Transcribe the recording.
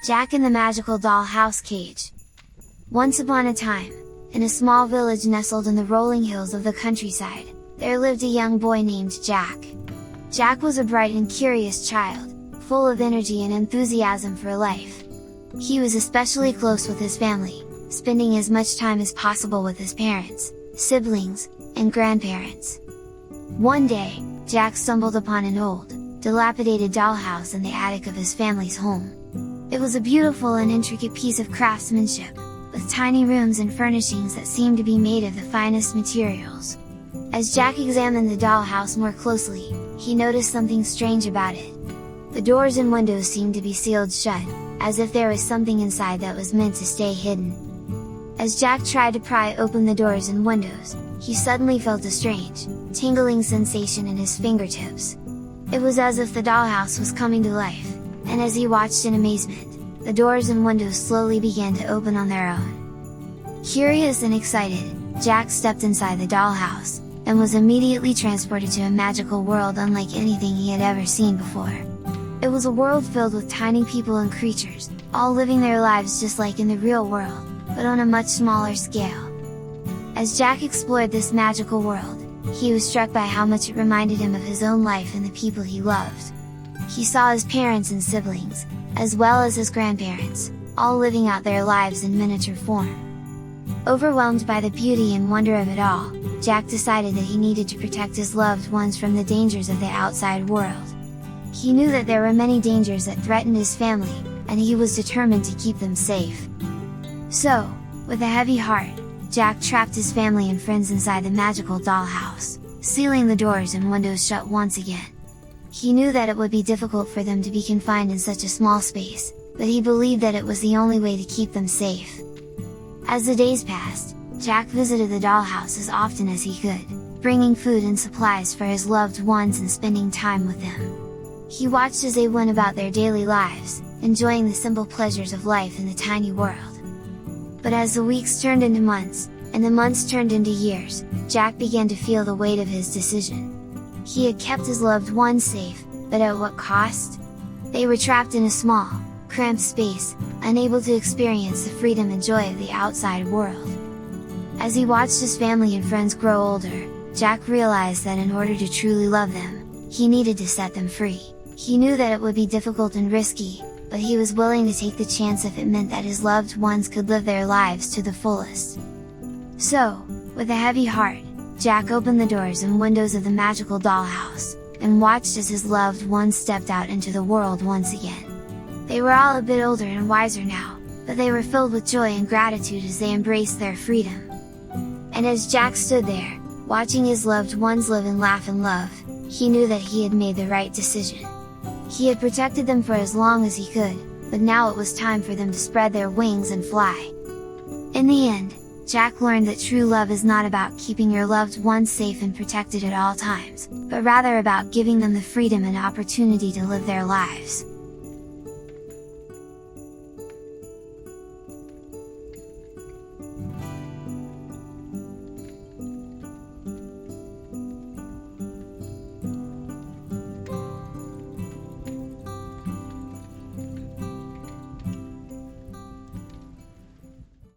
Jack and the Magical Doll House Cage. Once upon a time, in a small village nestled in the rolling hills of the countryside, there lived a young boy named Jack. Jack was a bright and curious child, full of energy and enthusiasm for life. He was especially close with his family, spending as much time as possible with his parents, siblings, and grandparents. One day, Jack stumbled upon an old, dilapidated dollhouse in the attic of his family's home. It was a beautiful and intricate piece of craftsmanship, with tiny rooms and furnishings that seemed to be made of the finest materials. As Jack examined the dollhouse more closely, he noticed something strange about it. The doors and windows seemed to be sealed shut, as if there was something inside that was meant to stay hidden. As Jack tried to pry open the doors and windows, he suddenly felt a strange, tingling sensation in his fingertips. It was as if the dollhouse was coming to life, and as he watched in amazement, the doors and windows slowly began to open on their own. Curious and excited, Jack stepped inside the dollhouse, and was immediately transported to a magical world unlike anything he had ever seen before. It was a world filled with tiny people and creatures, all living their lives just like in the real world, but on a much smaller scale. As Jack explored this magical world, he was struck by how much it reminded him of his own life and the people he loved. He saw his parents and siblings, as well as his grandparents, all living out their lives in miniature form. Overwhelmed by the beauty and wonder of it all, Jack decided that he needed to protect his loved ones from the dangers of the outside world. He knew that there were many dangers that threatened his family, and he was determined to keep them safe. So, with a heavy heart, Jack trapped his family and friends inside the magical dollhouse, sealing the doors and windows shut once again. He knew that it would be difficult for them to be confined in such a small space, but he believed that it was the only way to keep them safe. As the days passed, Jack visited the dollhouse as often as he could, bringing food and supplies for his loved ones and spending time with them. He watched as they went about their daily lives, enjoying the simple pleasures of life in the tiny world. But as the weeks turned into months, and the months turned into years, Jack began to feel the weight of his decision. He had kept his loved ones safe, but at what cost? They were trapped in a small, cramped space, unable to experience the freedom and joy of the outside world. As he watched his family and friends grow older, Jack realized that in order to truly love them, he needed to set them free. He knew that it would be difficult and risky, but he was willing to take the chance if it meant that his loved ones could live their lives to the fullest. So, with a heavy heart, Jack opened the doors and windows of the magical dollhouse, and watched as his loved ones stepped out into the world once again. They were all a bit older and wiser now, but they were filled with joy and gratitude as they embraced their freedom. And as Jack stood there, watching his loved ones live and laugh and love, he knew that he had made the right decision. He had protected them for as long as he could, but now it was time for them to spread their wings and fly. In the end, Jack learned that true love is not about keeping your loved ones safe and protected at all times, but rather about giving them the freedom and opportunity to live their lives.